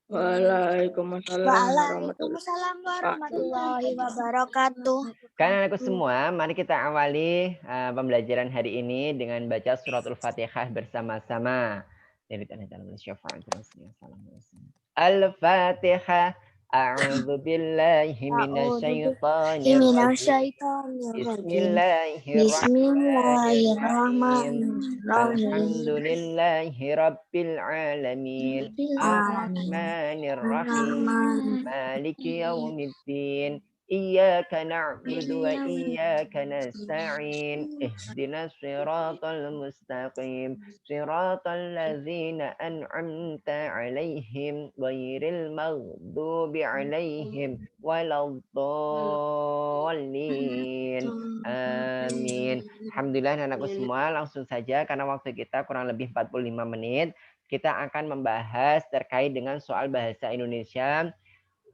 Waalaikumsalam warahmatullahi wabarakatuh. Kalian anakku semua, mari kita awali pembelajaran hari ini dengan baca suratul Fatihah bersama-sama. Al-Fatihah. A'udzu billahi minasyaitonir rajim. Bismillahirrahmanirrahim. Alhamdulillahi rabbil alamin. Ar-Rahmanir-Rahim. Maliki yaumiddin. Iyyaka na'budu wa iyyaka nasta'in. Ihdinas siratal mustaqim. Siratal ladzina an'amta 'alaihim ghairil maghdubi 'alaihim waladdallin. Amin. Alhamdulillah anakku semua, langsung saja karena waktu kita kurang lebih 45 menit. Kita akan membahas terkait dengan soal bahasa Indonesia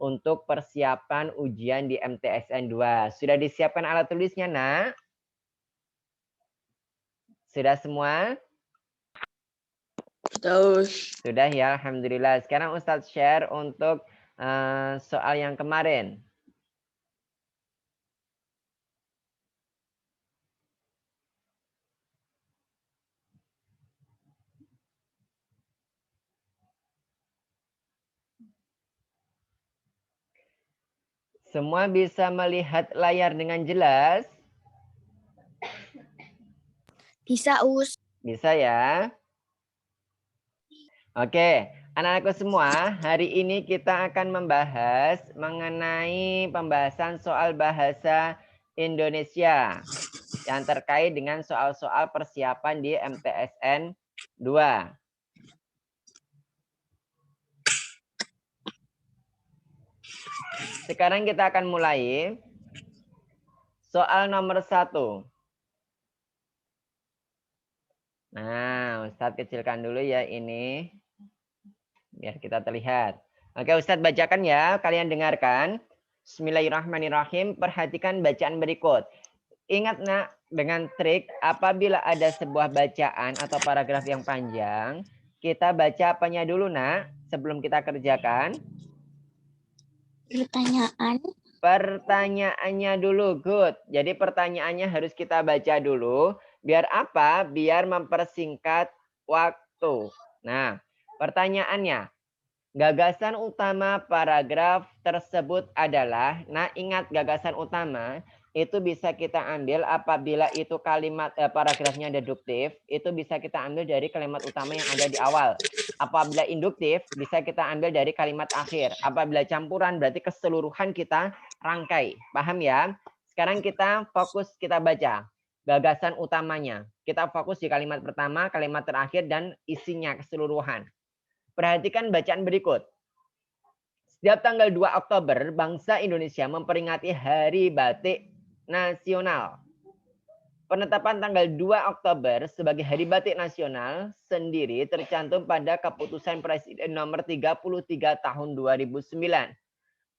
untuk persiapan ujian di MTSN 2. Sudah disiapkan alat tulisnya, Nak? Sudah semua? Sudah ya, Alhamdulillah. Sekarang Ustadz share untuk soal yang kemarin. Semua bisa melihat layar dengan jelas? Bisa, Us. Bisa ya? Oke, anak-anakku semua, hari ini kita akan membahas mengenai pembahasan soal bahasa Indonesia yang terkait dengan soal-soal persiapan di MTSN 2. Sekarang kita akan mulai soal nomor 1. Nah, Ustadz kecilkan dulu ya ini. Biar kita terlihat. Oke, Ustadz bacakan ya, kalian dengarkan. Bismillahirrahmanirrahim, perhatikan bacaan berikut. Ingat nak, dengan trik apabila ada sebuah bacaan atau paragraf yang panjang, kita baca apanya dulu nak sebelum kita kerjakan? Pertanyaannya dulu, good. Jadi pertanyaannya harus kita baca dulu. Biar apa? Biar mempersingkat waktu. Nah, pertanyaannya. Gagasan utama paragraf tersebut adalah, nah ingat gagasan utama itu bisa kita ambil apabila itu kalimat paragrafnya deduktif, itu bisa kita ambil dari kalimat utama yang ada di awal. Apabila induktif, bisa kita ambil dari kalimat akhir. Apabila campuran, berarti keseluruhan kita rangkai. Paham ya? Sekarang kita fokus, kita baca gagasan utamanya. Kita fokus di kalimat pertama, kalimat terakhir, dan isinya keseluruhan. Perhatikan bacaan berikut. Setiap tanggal 2 Oktober, bangsa Indonesia memperingati Hari Batik Nasional. Penetapan tanggal 2 Oktober sebagai Hari Batik Nasional sendiri tercantum pada Keputusan Presiden nomor 33 tahun 2009.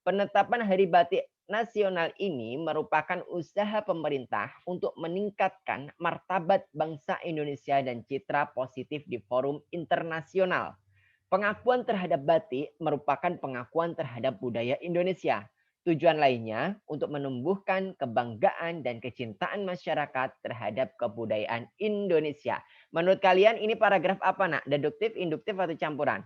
Penetapan Hari Batik Nasional ini merupakan usaha pemerintah untuk meningkatkan martabat bangsa Indonesia dan citra positif di forum internasional. Pengakuan terhadap batik merupakan pengakuan terhadap budaya Indonesia. Tujuan lainnya untuk menumbuhkan kebanggaan dan kecintaan masyarakat terhadap kebudayaan Indonesia. Menurut kalian ini paragraf apa nak? Deduktif, induktif, atau campuran?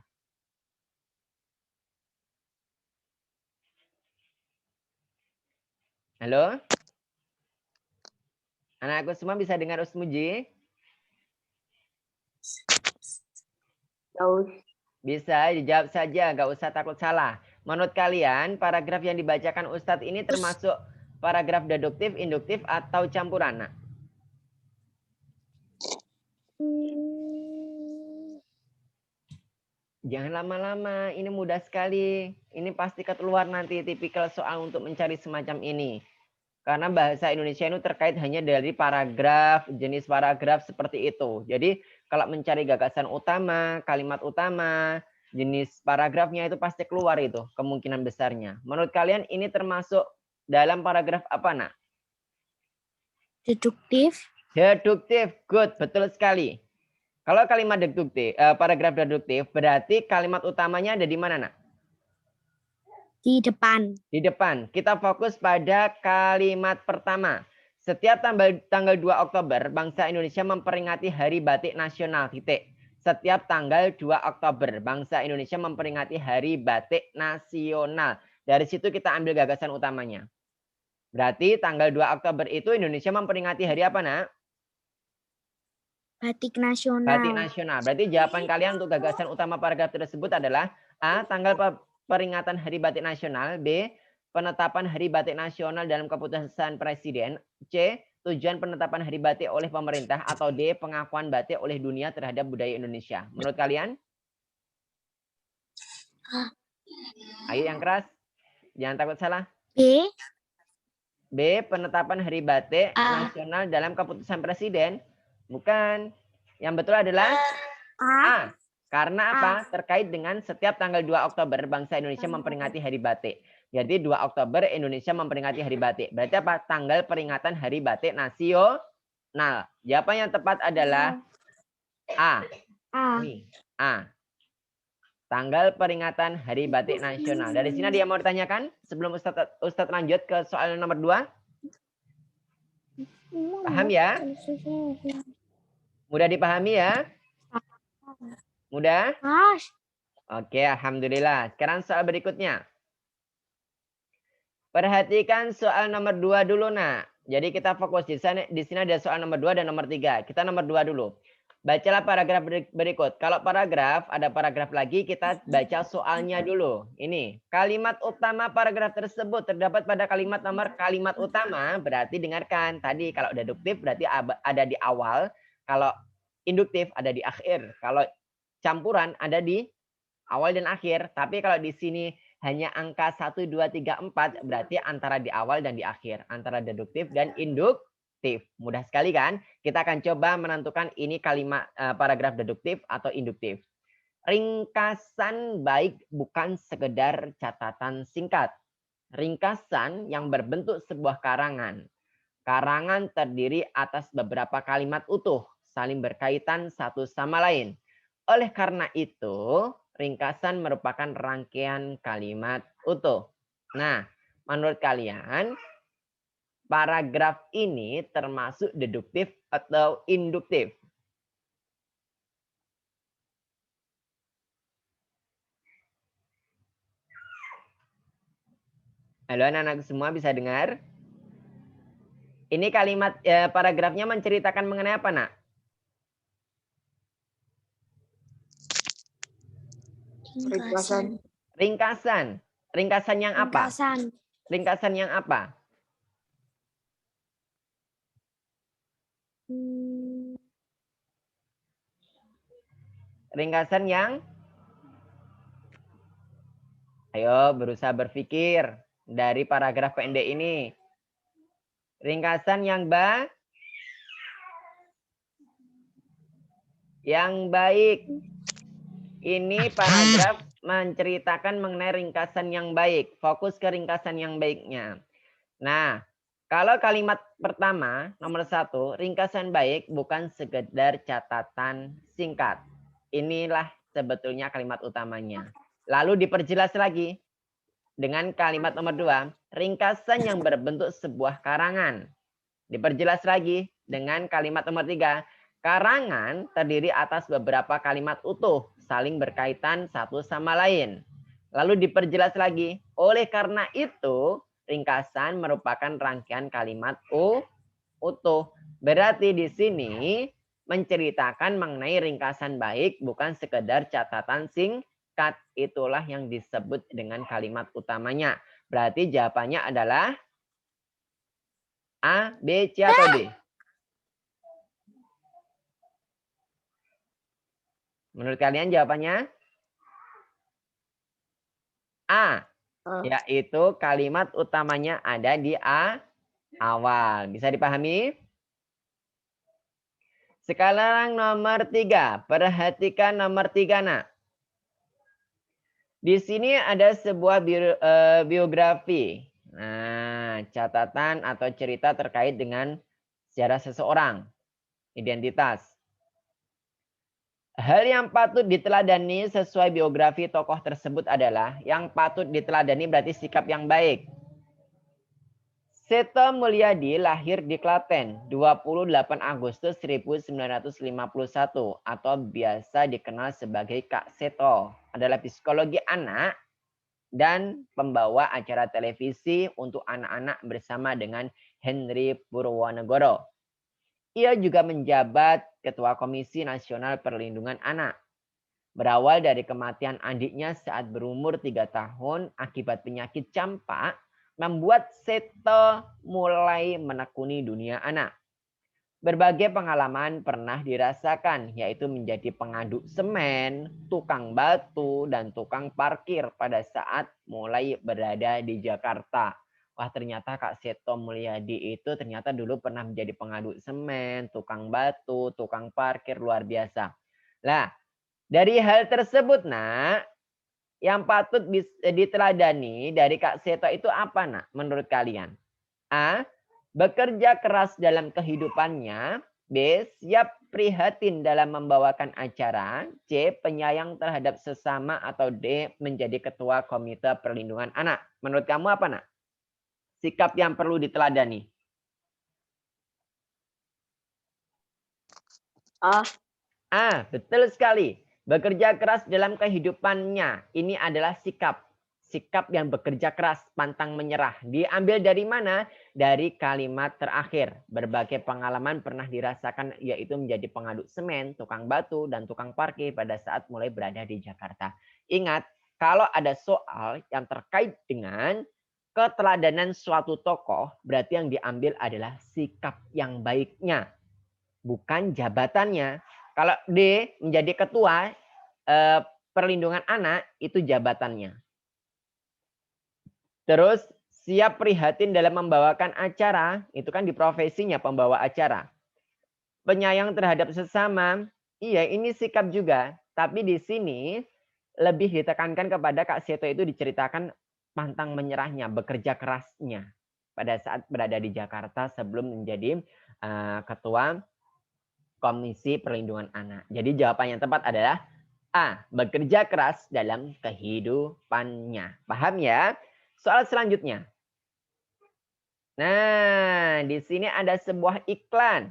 Halo? Anakku semua bisa dengar Usmuji? Bisa, dijawab saja, nggak usah takut salah. Menurut kalian, paragraf yang dibacakan Ustadz ini termasuk paragraf deduktif, induktif, atau campuran? Nah? Jangan lama-lama, ini mudah sekali. Ini pasti keluar nanti tipikal soal untuk mencari semacam ini. Karena bahasa Indonesia itu terkait hanya dari paragraf, jenis paragraf seperti itu. Jadi kalau mencari gagasan utama, kalimat utama, jenis paragrafnya itu pasti keluar itu kemungkinan besarnya. Menurut kalian ini termasuk dalam paragraf apa nak? Deduktif. Deduktif, good, betul sekali. Kalau kalimat deduktif, paragraf deduktif berarti kalimat utamanya ada di mana nak? Di depan. Di depan. Kita fokus pada kalimat pertama. Setiap tanggal 2 Oktober, bangsa Indonesia memperingati Hari Batik Nasional. Titik. Setiap tanggal 2 Oktober, bangsa Indonesia memperingati Hari Batik Nasional. Dari situ kita ambil gagasan utamanya. Berarti tanggal 2 Oktober itu Indonesia memperingati hari apa, Nak? Batik nasional. Batik nasional. Berarti jawaban kalian untuk gagasan utama paragraf tersebut adalah A. Tanggal peringatan Hari Batik Nasional. B. Penetapan Hari Batik Nasional dalam keputusan Presiden. C. Tujuan penetapan Hari Batik oleh pemerintah. Atau D. Pengakuan batik oleh dunia terhadap budaya Indonesia. Menurut kalian? Ayo yang keras. Jangan takut salah. B. B. Penetapan Hari Batik Nasional dalam keputusan Presiden. Bukan. Yang betul adalah A. Karena apa? Terkait dengan setiap tanggal 2 Oktober bangsa Indonesia memperingati Hari Batik. Jadi 2 Oktober Indonesia memperingati Hari Batik. Berarti apa? Tanggal peringatan Hari Batik Nasional. Jawaban yang tepat adalah A. Ini A. Tanggal peringatan Hari Batik Nasional. Dari sini ada yang mau ditanyakan sebelum Ustadz lanjut ke soal nomor 2? Paham ya? Mudah dipahami ya? Mudah? Oke, alhamdulillah. Sekarang soal berikutnya. Perhatikan soal nomor 2 dulu, Nak. Jadi kita fokus di sini ada soal nomor 2 dan nomor 3. Kita nomor 2 dulu. Bacalah paragraf berikut. Kalau paragraf, ada paragraf lagi, kita baca soalnya dulu. Ini, kalimat utama paragraf tersebut terdapat pada kalimat utama, berarti dengarkan. Tadi kalau deduktif berarti ada di awal. Kalau induktif ada di akhir. Kalau campuran ada di awal dan akhir. Tapi kalau di sini hanya angka 1, 2, 3, 4, berarti antara di awal dan di akhir. Antara deduktif dan induktif. Mudah sekali kan? Kita akan coba menentukan ini kalimat paragraf deduktif atau induktif. Ringkasan baik bukan sekedar catatan singkat. Ringkasan yang berbentuk sebuah karangan. Karangan terdiri atas beberapa kalimat utuh, saling berkaitan satu sama lain. Oleh karena itu, ringkasan merupakan rangkaian kalimat utuh. Nah, menurut kalian, paragraf ini termasuk deduktif atau induktif? Halo anak-anak semua, bisa dengar? Ini kalimat paragrafnya menceritakan mengenai apa, Nak? Ringkasan. Ringkasan yang apa? Ringkasan yang apa? Ringkasan yang? Ayo berusaha berpikir dari paragraf pendek ini. Ringkasan yang baik. Ini paragraf menceritakan mengenai ringkasan yang baik. Fokus ke ringkasan yang baiknya. Nah, kalau kalimat pertama, nomor 1, ringkasan baik bukan sekedar catatan singkat. Inilah sebetulnya kalimat utamanya. Lalu diperjelas lagi dengan kalimat nomor 2, ringkasan yang berbentuk sebuah karangan. Diperjelas lagi dengan kalimat nomor 3, karangan terdiri atas beberapa kalimat utuh, saling berkaitan satu sama lain. Lalu diperjelas lagi, oleh karena itu, ringkasan merupakan rangkaian kalimat utuh. Berarti di sini menceritakan mengenai ringkasan baik, bukan sekedar catatan singkat. Itulah yang disebut dengan kalimat utamanya. Berarti jawabannya adalah A, B, C, atau D? Menurut kalian jawabannya? A. Yaitu kalimat utamanya ada di awal. Bisa dipahami? Sekarang nomor 3. Perhatikan nomor 3, Nak. Di sini ada sebuah biografi. Nah, catatan atau cerita terkait dengan sejarah seseorang. Identitas. Hal yang patut diteladani sesuai biografi tokoh tersebut adalah yang patut diteladani berarti sikap yang baik. Seto Mulyadi lahir di Klaten 28 Agustus 1951 atau biasa dikenal sebagai Kak Seto. Adalah psikologi anak dan pembawa acara televisi untuk anak-anak bersama dengan Henry Purwonegoro. Ia juga menjabat Ketua Komisi Nasional Perlindungan Anak. Berawal dari kematian adiknya saat berumur 3 tahun akibat penyakit campak, membuat Seto mulai menekuni dunia anak. Berbagai pengalaman pernah dirasakan, yaitu menjadi pengaduk semen, tukang batu, dan tukang parkir pada saat mulai berada di Jakarta. Wah, ternyata Kak Seto Mulyadi itu ternyata dulu pernah menjadi pengaduk semen, tukang batu, tukang parkir, luar biasa. Nah, dari hal tersebut, Nak, yang patut diteladani dari Kak Seto itu apa, Nak, menurut kalian? A. Bekerja keras dalam kehidupannya. B. Siap prihatin dalam membawakan acara. C. Penyayang terhadap sesama. Atau D. Menjadi ketua Komite Perlindungan Anak. Menurut kamu apa, Nak? Sikap yang perlu diteladani. A. Betul sekali. Bekerja keras dalam kehidupannya. Ini adalah sikap. Sikap yang bekerja keras, pantang menyerah. Diambil dari mana? Dari kalimat terakhir. Berbagai pengalaman pernah dirasakan, yaitu menjadi pengaduk semen, tukang batu, dan tukang parkir pada saat mulai berada di Jakarta. Ingat, kalau ada soal yang terkait dengan keteladanan suatu tokoh, berarti yang diambil adalah sikap yang baiknya, bukan jabatannya. Kalau D menjadi ketua perlindungan anak, itu jabatannya. Terus siap prihatin dalam membawakan acara, itu kan di profesinya pembawa acara. Penyayang terhadap sesama, iya ini sikap juga. Tapi di sini lebih ditekankan kepada Kak Seto itu diceritakan pantang menyerahnya, bekerja kerasnya pada saat berada di Jakarta sebelum menjadi ketua Komisi Perlindungan Anak. Jadi jawaban yang tepat adalah A. Bekerja keras dalam kehidupannya. Paham ya? Soal selanjutnya. Nah, di sini ada sebuah iklan.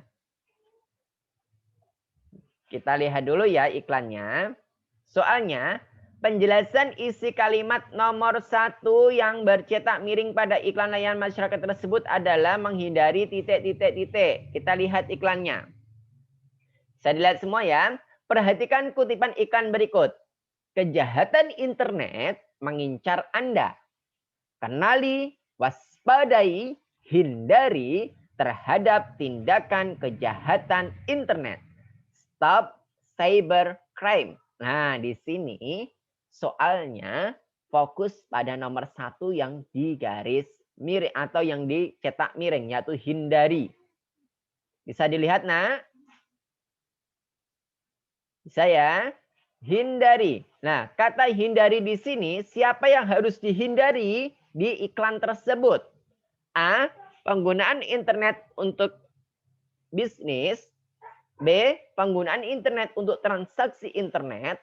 Kita lihat dulu ya iklannya. Soalnya, penjelasan isi kalimat nomor 1 yang bercetak miring pada iklan layanan masyarakat tersebut adalah menghindari titik-titik-titik. Kita lihat iklannya. Bisa dilihat semua ya. Perhatikan kutipan iklan berikut. Kejahatan internet mengincar Anda. Kenali, waspadai, hindari terhadap tindakan kejahatan internet. Stop cybercrime. Nah, di sini soalnya fokus pada nomor 1 yang digaris miring atau yang dicetak miring, yaitu hindari. Bisa dilihat, nak? Bisa ya? Hindari. Nah, kata hindari di sini, siapa yang harus dihindari di iklan tersebut? A. Penggunaan internet untuk bisnis. B. Penggunaan internet untuk transaksi internet.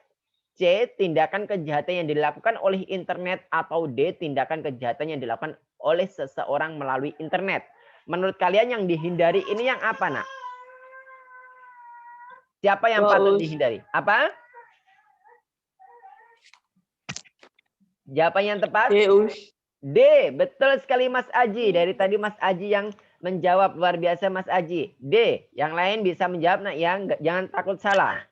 C. Tindakan kejahatan yang dilakukan oleh internet. Atau D. Tindakan kejahatan yang dilakukan oleh seseorang melalui internet. Menurut kalian yang dihindari ini yang apa, nak? Siapa yang patut dihindari? Apa? Jawaban yang tepat? D. Betul sekali Mas Aji. Dari tadi Mas Aji yang menjawab, luar biasa Mas Aji. D. Yang lain bisa menjawab, nak ya. Jangan takut salah.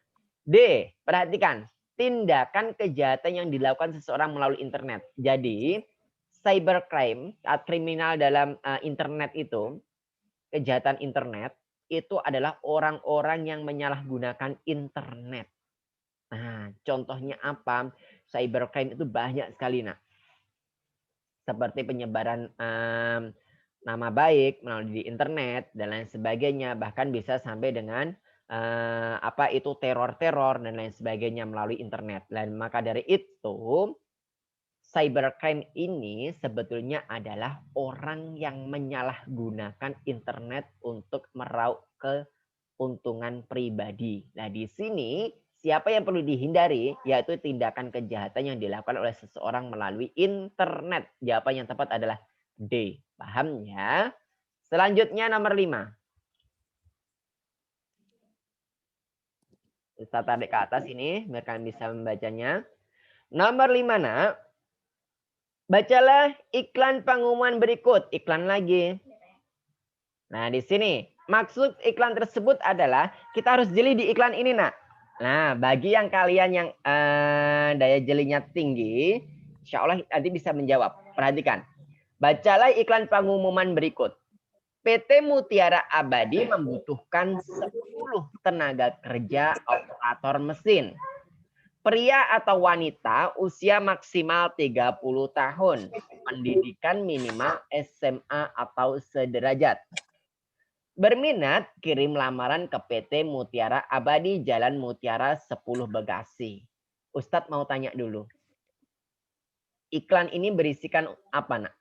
D. Perhatikan. Tindakan kejahatan yang dilakukan seseorang melalui internet. Jadi cybercrime, kriminal dalam internet itu, kejahatan internet, itu adalah orang-orang yang menyalahgunakan internet. Nah, contohnya apa? Cybercrime itu banyak sekali, nak. Seperti penyebaran nama baik melalui internet dan lain sebagainya. Bahkan bisa sampai dengan teror-teror dan lain sebagainya melalui internet. Dan maka dari itu, cybercrime ini sebetulnya adalah orang yang menyalahgunakan internet untuk meraup keuntungan pribadi. Nah, di sini Siapa yang perlu dihindari? Yaitu tindakan kejahatan yang dilakukan oleh seseorang melalui internet. Jawaban yang tepat adalah D. Paham ya? Selanjutnya nomor 5. Ustaz tarik ke atas ini biar kalian bisa membacanya. Nomor 5, nak. Bacalah iklan pengumuman berikut. Iklan lagi. Nah, di sini maksud iklan tersebut adalah kita harus jeli di iklan ini, nak. Nah, bagi yang kalian yang daya jelinya tinggi, insya Allah nanti bisa menjawab. Perhatikan. Bacalah iklan pengumuman berikut. PT Mutiara Abadi membutuhkan 10 tenaga kerja operator mesin. Pria atau wanita usia maksimal 30 tahun. Pendidikan minimal SMA atau sederajat. Berminat, kirim lamaran ke PT Mutiara Abadi Jalan Mutiara 10 Bekasi. Ustadz mau tanya dulu. Iklan ini berisikan apa, nak?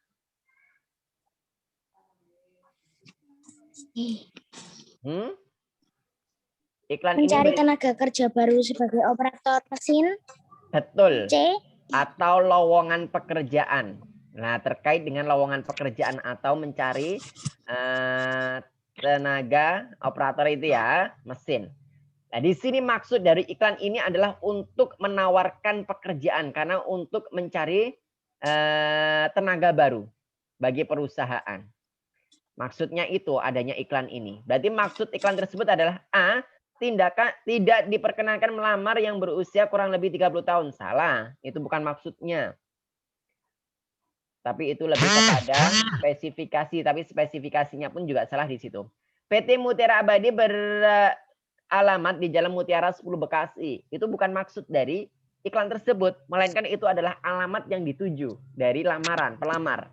Iklan Mencari ini tenaga kerja baru sebagai operator mesin. betul. C. Atau lowongan pekerjaan. Nah, terkait dengan lowongan pekerjaan atau mencari tenaga operator itu ya, mesin. Nah, di sini maksud dari iklan ini adalah untuk menawarkan pekerjaan karena untuk mencari tenaga baru bagi perusahaan. Maksudnya itu adanya iklan ini. Berarti maksud iklan tersebut adalah A. Tindakan tidak diperkenankan melamar yang berusia kurang lebih 30 tahun. Salah. Itu bukan maksudnya. Tapi itu lebih kepada spesifikasi. Tapi spesifikasinya pun juga salah di situ. PT Mutiara Abadi beralamat di Jalan Mutiara 10 Bekasi. Itu bukan maksud dari iklan tersebut. Melainkan itu adalah alamat yang dituju dari lamaran, pelamar.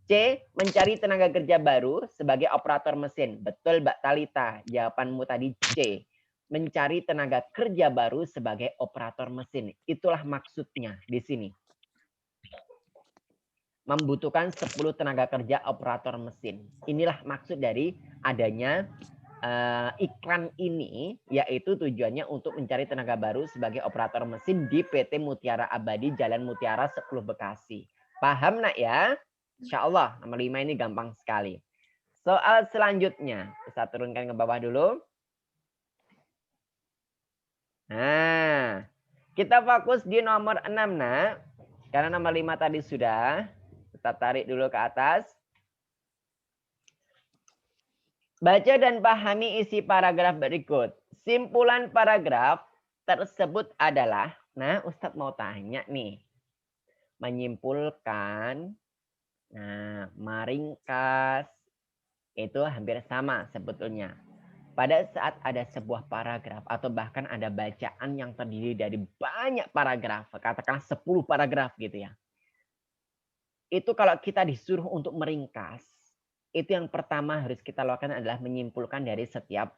C. Mencari tenaga kerja baru sebagai operator mesin. Betul, Mbak Talita. Jawabanmu tadi C. Mencari tenaga kerja baru sebagai operator mesin. Itulah maksudnya di sini. Membutuhkan 10 tenaga kerja operator mesin. Inilah maksud dari adanya iklan ini, yaitu tujuannya untuk mencari tenaga baru sebagai operator mesin di PT Mutiara Abadi Jalan Mutiara 10 Bekasi. Paham, nak ya? Insya Allah nomor 5 ini gampang sekali. Soal selanjutnya. Kita turunkan ke bawah dulu. Nah, kita fokus di nomor 6, nak. Karena nomor 5 tadi sudah. Kita tarik dulu ke atas. Baca dan pahami isi paragraf berikut. Simpulan paragraf tersebut adalah, nah Ustadz mau tanya nih. Menyimpulkan, nah meringkas, itu hampir sama sebetulnya. Pada saat ada sebuah paragraf atau bahkan ada bacaan yang terdiri dari banyak paragraf, katakanlah 10 paragraf gitu ya. Itu kalau kita disuruh untuk meringkas, itu yang pertama harus kita lakukan adalah menyimpulkan dari setiap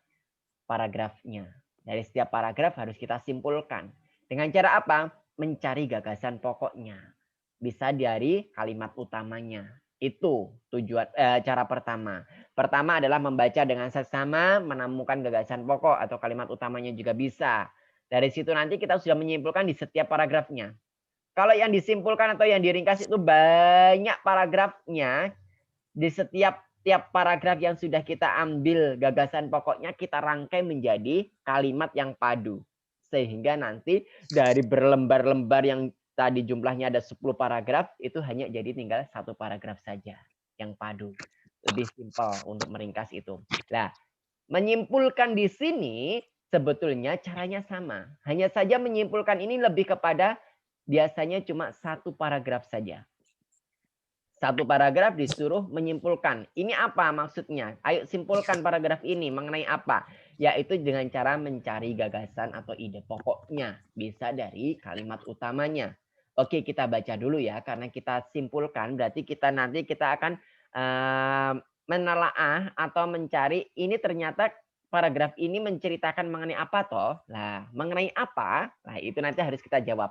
paragrafnya. Dari setiap paragraf harus kita simpulkan. Dengan cara apa? Mencari gagasan pokoknya. Bisa dari kalimat utamanya. Itu tujuan cara pertama. Pertama adalah membaca dengan seksama, menemukan gagasan pokok atau kalimat utamanya juga bisa. Dari situ nanti kita sudah menyimpulkan di setiap paragrafnya. Kalau yang disimpulkan atau yang diringkas itu banyak paragrafnya, di setiap paragraf yang sudah kita ambil gagasan pokoknya kita rangkai menjadi kalimat yang padu. Sehingga nanti dari berlembar-lembar yang tadi jumlahnya ada 10 paragraf, itu hanya jadi tinggal 1 paragraf saja yang padu. Lebih simpel untuk meringkas itu. Nah, menyimpulkan di sini sebetulnya caranya sama. Hanya saja menyimpulkan ini lebih kepada biasanya cuma 1 paragraf saja. 1 paragraf disuruh menyimpulkan. Ini apa maksudnya? Ayo simpulkan paragraf ini mengenai apa? Yaitu dengan cara mencari gagasan atau ide pokoknya. Bisa dari kalimat utamanya. Oke, kita baca dulu ya. Karena kita simpulkan berarti nanti kita akan menelaah atau mencari ini ternyata paragraf ini menceritakan mengenai apa toh? Nah, mengenai apa? Nah, itu nanti harus kita jawab.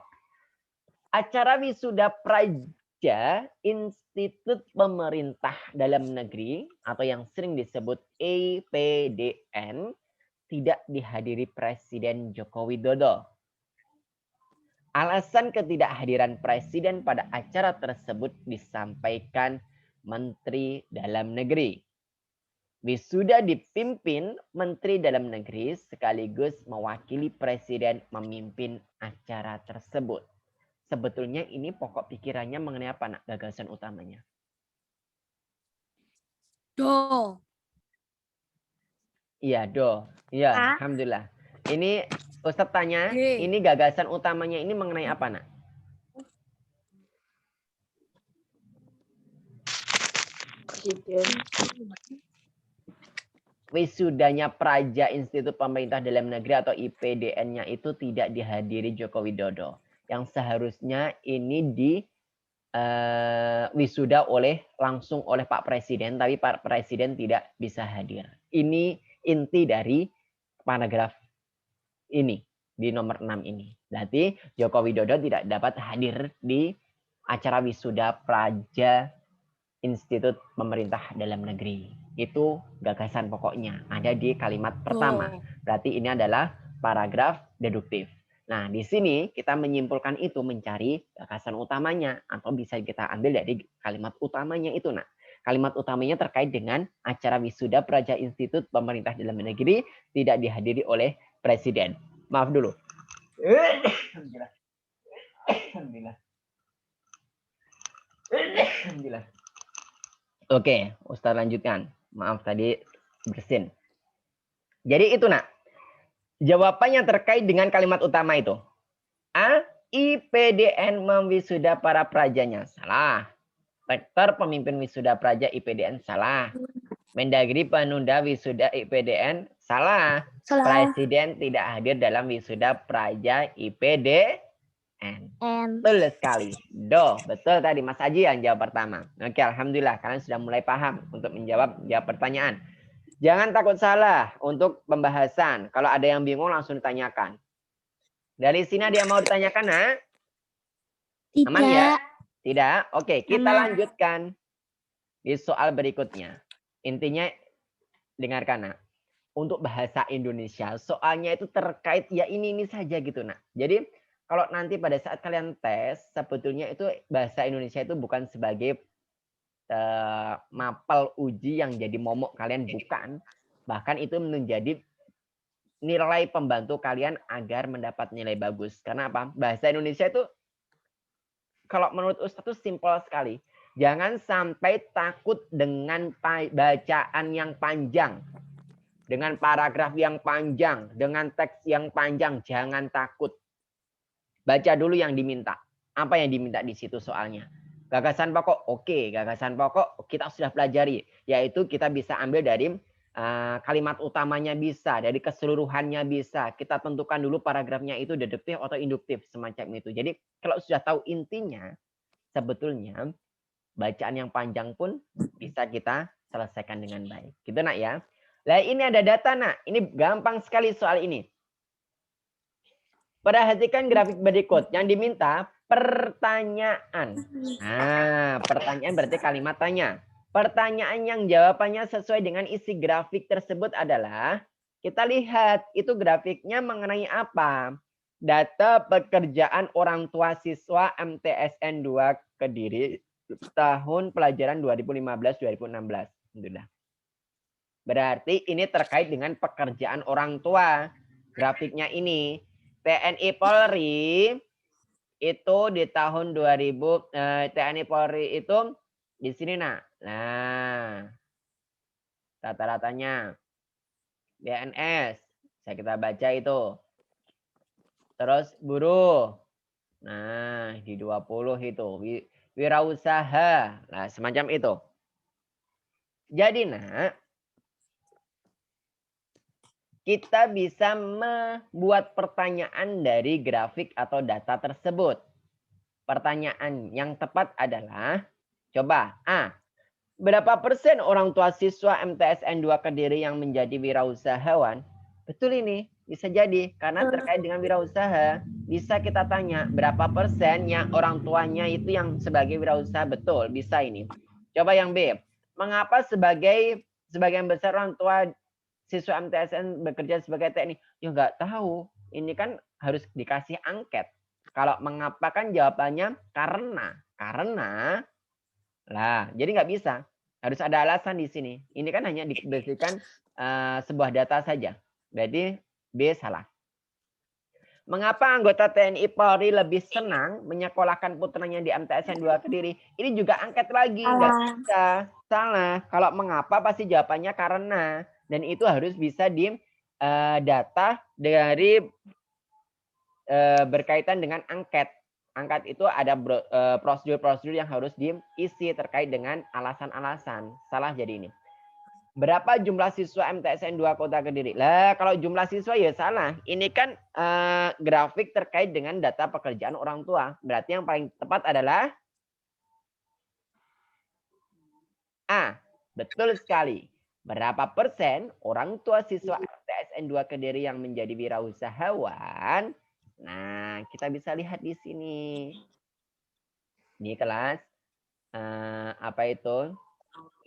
Acara wisuda praja Institut Pemerintah Dalam Negeri atau yang sering disebut EPDN tidak dihadiri Presiden Joko Widodo. Alasan ketidakhadiran Presiden pada acara tersebut disampaikan Menteri Dalam Negeri. Wisuda dipimpin Menteri Dalam Negeri sekaligus mewakili Presiden memimpin acara tersebut. Sebetulnya ini pokok pikirannya mengenai apa, Nak? Gagasan utamanya. Do. Iya, do. Iya, A. alhamdulillah. Ini Ustadz tanya, D. ini gagasan utamanya ini mengenai apa, Nak? Wisudanya Praja Institut Pemerintah Dalam Negeri atau IPDN-nya itu tidak dihadiri Joko Widodo. Yang seharusnya ini wisuda langsung oleh Pak Presiden, tapi Pak Presiden tidak bisa hadir. Ini inti dari paragraf ini di nomor 6 ini. Berarti Joko Widodo tidak dapat hadir di acara wisuda Praja Institut Pemerintah Dalam Negeri. Itu gagasan pokoknya. Ada di kalimat pertama. Berarti ini adalah paragraf deduktif. Nah, di sini kita menyimpulkan itu mencari gagasan utamanya. Atau bisa kita ambil dari kalimat utamanya itu. Nah, kalimat utamanya terkait dengan acara wisuda Praja Institut Pemerintah Dalam Negeri tidak dihadiri oleh Presiden. Maaf dulu. Alhamdulillah. Alhamdulillah. Alhamdulillah. Oke, Ustaz lanjutkan. Maaf tadi bersin. Jadi itu, Nak. Jawabannya terkait dengan kalimat utama itu. A. IPDN memwisuda para prajanya. Salah. Rektor pemimpin wisuda praja IPDN. Salah. Mendagri penunda wisuda IPDN. Salah. Salah. Presiden tidak hadir dalam wisuda praja IPDN. Betul sekali. Do, betul tadi Mas Aji yang jawab pertama. Oke, alhamdulillah kalian sudah mulai paham untuk jawab pertanyaan. Jangan takut salah untuk pembahasan. Kalau ada yang bingung langsung ditanyakan. Dari sini ada yang mau ditanyakan, Nak? Tidak. Aman ya? Tidak? Oke, kita Aman. lanjutkan di soal berikutnya. Intinya dengarkan, Nak. Untuk bahasa Indonesia, soalnya itu terkait ya ini saja gitu, Nak. Jadi kalau nanti pada saat kalian tes, sebetulnya itu bahasa Indonesia itu bukan sebagai mapel uji yang jadi momok kalian, bukan. Bahkan itu menjadi nilai pembantu kalian agar mendapat nilai bagus. Karena apa? Bahasa Indonesia itu kalau menurut Ustadz itu simpel sekali. Jangan sampai takut dengan bacaan yang panjang. Dengan paragraf yang panjang, dengan teks yang panjang, jangan takut. Baca dulu yang diminta. Apa yang diminta di situ soalnya? Gagasan pokok, oke. Gagasan pokok kita sudah pelajari. Yaitu kita bisa ambil dari kalimat utamanya bisa. Dari keseluruhannya bisa. Kita tentukan dulu paragrafnya itu deduktif atau induktif. Semacam itu. Jadi kalau sudah tahu intinya, sebetulnya bacaan yang panjang pun bisa kita selesaikan dengan baik. Gitu, Nak ya. Nah ini ada data, Nak. Ini gampang sekali soal ini. Perhatikan grafik berikut. Yang diminta pertanyaan. Nah, pertanyaan berarti kalimat tanya. Pertanyaan yang jawabannya sesuai dengan isi grafik tersebut adalah, kita lihat itu grafiknya mengenai apa? Data pekerjaan orang tua siswa MTSN 2 Kediri tahun pelajaran 2015-2016. Alhamdulillah. Berarti ini terkait dengan pekerjaan orang tua. Grafiknya ini. TNI Polri itu di tahun 2000 TNI Polri itu di sini, Nak. Nah, rata-ratanya BNS bisa kita baca itu. Terus buruh. Nah, di 20 itu wirausaha. Nah, semacam itu. Jadi, Nak, kita bisa membuat pertanyaan dari grafik atau data tersebut. Pertanyaan yang tepat adalah, coba A. Berapa persen orang tua siswa MTSN 2 Kediri yang menjadi wirausahawan? Betul ini, bisa jadi. Karena terkait dengan wirausaha, bisa kita tanya berapa persen yang orang tuanya itu yang sebagai wirausaha. Betul, bisa ini. Coba yang B. Mengapa sebagian besar orang tua siswa MTSN bekerja sebagai TNI? Ya nggak tahu. Ini kan harus dikasih angket. Kalau mengapa kan jawabannya karena. Karena lah, jadi nggak bisa. Harus ada alasan di sini. Ini kan hanya diberikan sebuah data saja. Berarti B salah. Mengapa anggota TNI Polri lebih senang menyekolahkan putranya di MTSN 2 Kediri? Ini juga angket lagi, nggak bisa. Salah. Kalau mengapa pasti jawabannya karena. Dan itu harus bisa di data dari berkaitan dengan angket. Angket itu ada prosedur-prosedur yang harus diisi terkait dengan alasan-alasan. Salah jadi ini. Berapa jumlah siswa MTSN 2 Kota Kediri? Lah, kalau jumlah siswa ya salah. Ini kan grafik terkait dengan data pekerjaan orang tua. Berarti yang paling tepat adalah A. Betul sekali. Berapa persen orang tua siswa MTSN 2 Kediri yang menjadi wirausahawan? Nah, kita bisa lihat di sini. Ini kelas apa itu?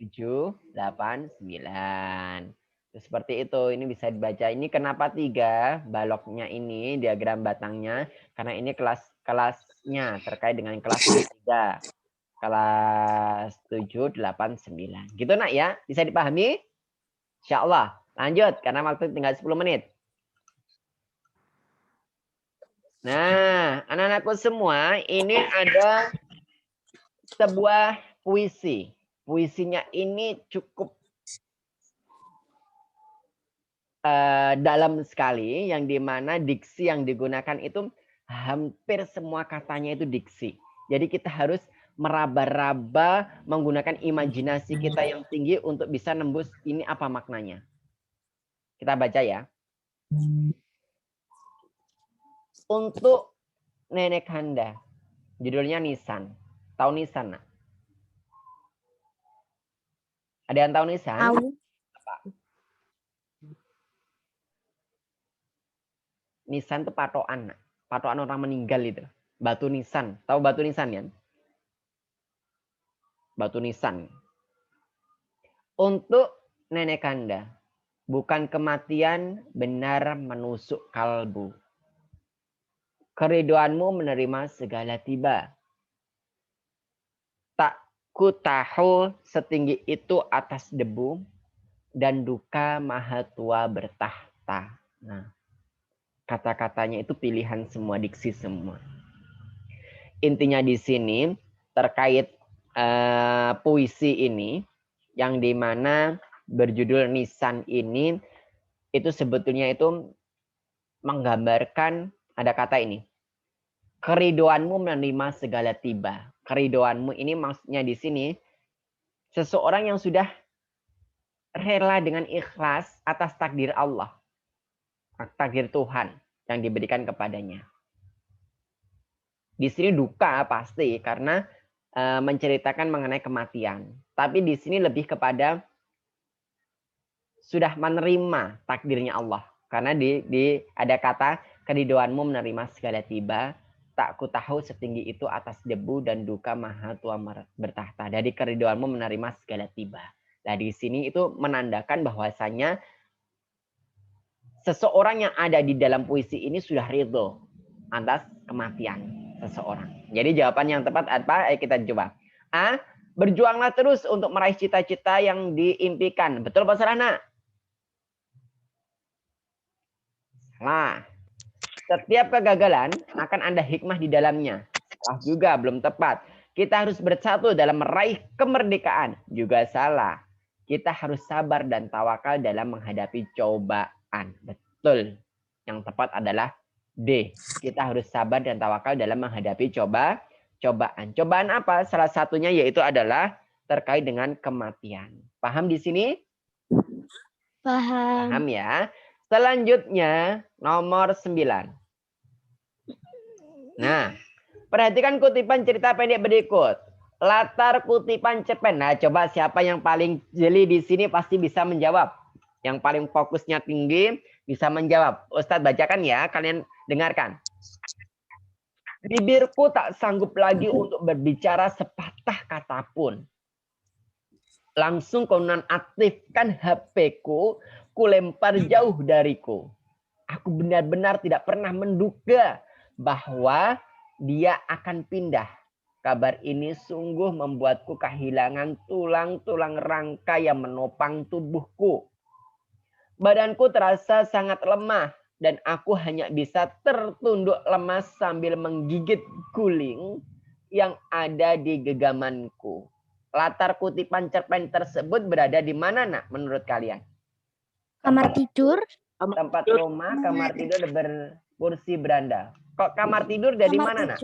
7, 8, 9. Seperti itu. Ini bisa dibaca. Ini kenapa 3 baloknya ini diagram batangnya? Karena ini kelasnya terkait dengan kelas 3. Kelas 7, 8, 9. Gitu nak ya? Bisa dipahami? Insya Allah. Lanjut karena waktu tinggal 10 menit. Nah, anak-anakku semua, ini ada sebuah puisi. Puisinya ini cukup dalam sekali, yang dimana diksi yang digunakan itu hampir semua katanya itu diksi. Jadi kita harus meraba-raba menggunakan imajinasi kita yang tinggi untuk bisa nembus ini apa maknanya. Kita baca ya. Untuk nenek Handa, judulnya Nisan. Tahu Nisan? Nak? Ada yang tahu Nisan? Tahu. Nisan itu patokan, Nak. Patokan orang meninggal itu. Batu nisan. Tahu batu nisan ya? Batu nisan. Untuk nenek Kanda, bukan kematian benar menusuk kalbu. Keriduanmu menerima segala tiba. Tak ku tahu setinggi itu atas debu dan duka maha tua bertahta. Nah, kata-katanya itu pilihan semua, diksi semua. Intinya di sini terkait puisi ini yang dimana berjudul Nisan ini itu sebetulnya itu menggambarkan ada kata ini. Keridoanmu menerima segala tiba. Keridoanmu ini maksudnya di sini seseorang yang sudah rela dengan ikhlas atas takdir Allah. Takdir Tuhan yang diberikan kepadanya. Di sini duka pasti karena menceritakan mengenai kematian. Tapi di sini lebih kepada sudah menerima takdirnya Allah. Karena ada kata keridoanmu menerima segala tiba, tak ku tahu setinggi itu atas debu dan duka maha tua bertahta. Dari keridoanmu menerima segala tiba. Nah di sini itu menandakan bahwasanya seseorang yang ada di dalam puisi ini sudah ridho atas kematian seseorang. Jadi jawaban yang tepat apa? Ayo kita coba. A. Berjuanglah terus untuk meraih cita-cita yang diimpikan. Betul Pak Sarana? Salah. Setiap kegagalan akan ada hikmah di dalamnya. Salah juga, belum tepat. Kita harus bersatu dalam meraih kemerdekaan. Juga salah. Kita harus sabar dan tawakal dalam menghadapi cobaan. Betul. Yang tepat adalah D. Kita harus sabar dan tawakal dalam menghadapi cobaan. Cobaan apa? Salah satunya yaitu adalah terkait dengan kematian. Paham di sini? Paham. Paham ya. Selanjutnya nomor 9. Nah, perhatikan kutipan cerita pendek berikut. Latar kutipan cerpen. Nah, coba siapa yang paling jeli di sini pasti bisa menjawab. Yang paling fokusnya tinggi bisa menjawab. Ustadz bacakan ya, kalian dengarkan. Bibirku tak sanggup lagi untuk berbicara sepatah kata pun. Langsung kau nonaktifkan HP-ku, kulempar jauh dariku. Aku benar-benar tidak pernah menduga bahwa dia akan pindah. Kabar ini sungguh membuatku kehilangan tulang-tulang rangka yang menopang tubuhku. Badanku terasa sangat lemah dan aku hanya bisa tertunduk lemas sambil menggigit guling yang ada di genggamanku. Latar kutipan cerpen tersebut berada di mana, Nak, menurut kalian? Kamar tidur. Tempat rumah, kamar tidur berkursi beranda. Kok kamar tidur dari mana, Nak?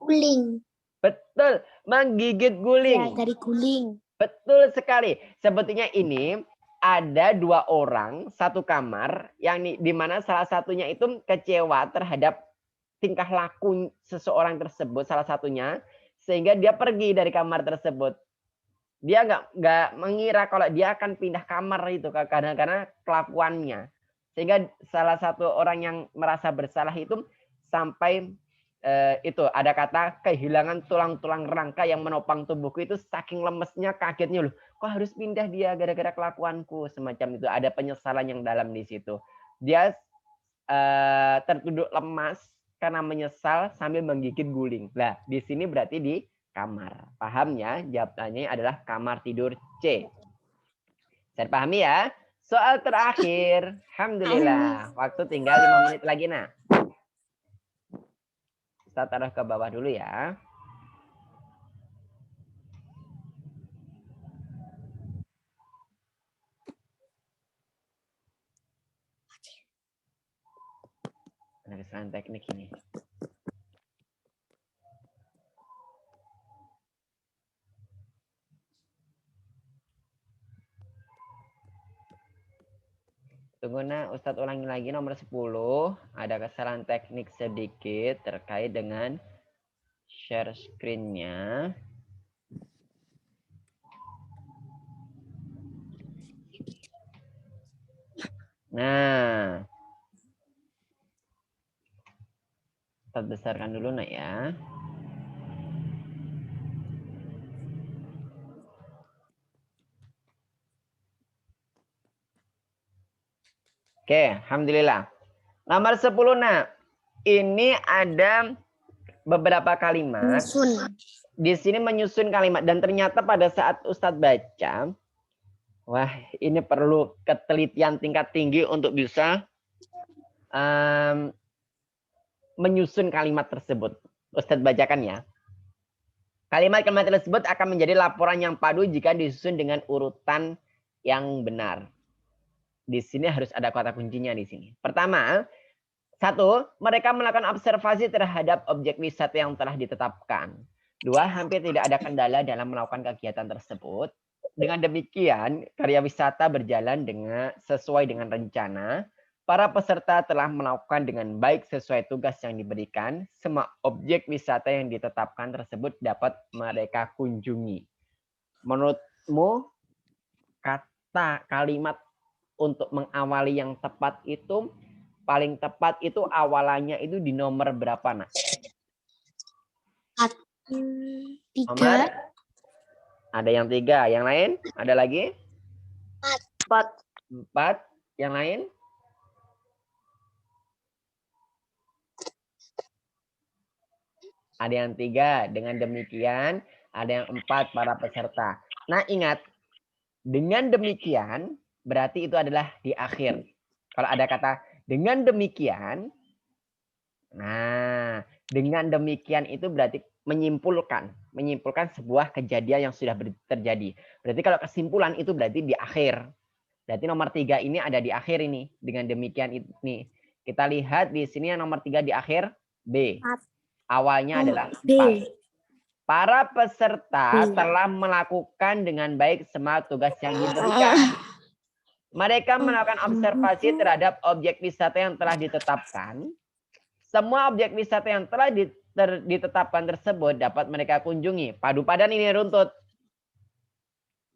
Guling. Betul, menggigit Ya, guling. dari guling. Betul sekali. Sebetulnya ini ada 2 orang, satu kamar, yang di mana salah satunya itu kecewa terhadap tingkah laku seseorang tersebut, salah satunya, sehingga dia pergi dari kamar tersebut. Dia nggak mengira kalau dia akan pindah kamar itu karena kelakuannya. Sehingga salah satu orang yang merasa bersalah itu sampai itu ada kata kehilangan tulang-tulang rangka yang menopang tubuhku, itu saking lemesnya, kagetnya, loh kok harus pindah dia gara-gara kelakuanku, semacam itu. Ada penyesalan yang dalam di situ. Dia tertunduk lemas karena menyesal sambil menggigit guling. Nah, di sini berarti di kamar. Paham ya? Jawabannya adalah kamar tidur C. Saya pahami ya? Soal terakhir. Alhamdulillah. Waktu tinggal 5 menit lagi, nah. Kita taruh ke bawah dulu ya. Ada kesalahan teknik ini. Tunggu, nah, Ustadz ulangi lagi nomor 10. Ada kesalahan teknik sedikit terkait dengan share screen-nya. Nah, kita besarkan dulu, nak ya. Oke, alhamdulillah. Nomor 10, nak. Ini ada beberapa kalimat. Nyusun. Di sini menyusun kalimat dan ternyata pada saat Ustadz baca, wah, ini perlu ketelitian tingkat tinggi untuk bisa menyusun kalimat tersebut. Ustadz bacakan ya. Kalimat-kalimat tersebut akan menjadi laporan yang padu jika disusun dengan urutan yang benar. Di sini harus ada kata kuncinya di sini. Pertama, 1, mereka melakukan observasi terhadap objek wisata yang telah ditetapkan. 2, hampir tidak ada kendala dalam melakukan kegiatan tersebut. Dengan demikian, karya wisata berjalan sesuai dengan rencana. Para peserta telah melakukan dengan baik sesuai tugas yang diberikan. Semua objek wisata yang ditetapkan tersebut dapat mereka kunjungi. Menurutmu, kata kalimat untuk mengawali yang tepat itu, paling tepat itu awalannya itu di nomor berapa, nak? 3. Nomor? Ada yang 3, yang lain? Ada lagi? 4. Yang lain? Ada yang 3. Dengan demikian, ada yang 4 para peserta. Nah, ingat, dengan demikian berarti itu adalah di akhir. Kalau ada kata dengan demikian, nah, dengan demikian itu berarti menyimpulkan sebuah kejadian yang sudah terjadi. Berarti kalau kesimpulan itu berarti di akhir. Berarti nomor 3 ini ada di akhir ini. Dengan demikian ini. Kita lihat di sini yang nomor 3 di akhir B. Awalnya adalah 4. Para peserta telah melakukan dengan baik semua tugas yang diberikan. Mereka melakukan observasi terhadap objek wisata yang telah ditetapkan. Semua objek wisata yang telah ditetapkan tersebut dapat mereka kunjungi. Padu padan ini runtut.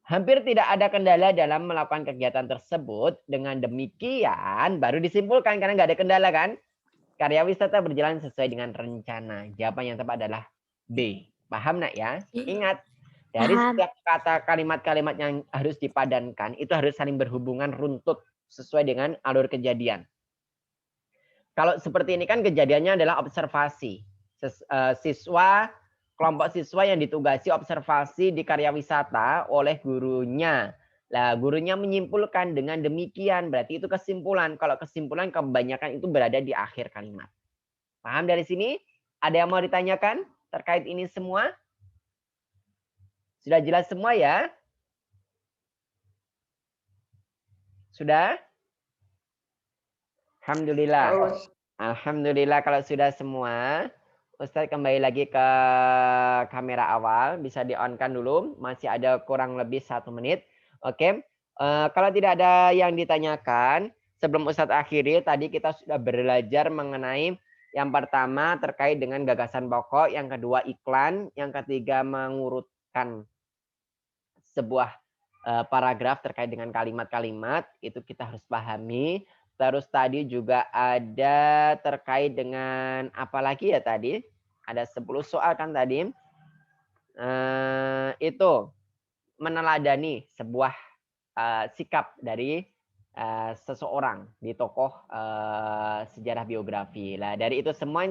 Hampir tidak ada kendala dalam melakukan kegiatan tersebut. Dengan demikian baru disimpulkan karena nggak ada kendala kan. Karya wisata berjalan sesuai dengan rencana. Jawaban yang tepat adalah B. Paham, nak ya? Ingat, Dari Paham. setiap kata kalimat-kalimat yang harus dipadankan itu harus saling berhubungan runtut sesuai dengan alur kejadian. Kalau seperti ini kan kejadiannya adalah observasi. Kelompok siswa yang ditugasi observasi di karya wisata oleh gurunya. Nah, gurunya menyimpulkan dengan demikian, berarti itu kesimpulan. Kalau kesimpulan kebanyakan itu berada di akhir kalimat. Paham dari sini? Ada yang mau ditanyakan terkait ini semua? Sudah jelas semua ya? Sudah? Alhamdulillah. Alhamdulillah kalau sudah semua. Ustadz kembali lagi ke kamera awal. Bisa di-on-kan dulu. Masih ada kurang lebih 1 menit. Oke. Kalau tidak ada yang ditanyakan, sebelum Ustadz akhiri, tadi kita sudah belajar mengenai yang pertama terkait dengan gagasan pokok, yang kedua iklan, yang ketiga mengurutkan sebuah paragraf terkait dengan kalimat-kalimat, itu kita harus pahami. Terus tadi juga ada terkait dengan apa lagi ya tadi? Ada 10 soal kan tadi. Itu meneladani sebuah sikap dari seseorang di tokoh sejarah biografi. Lah dari itu semua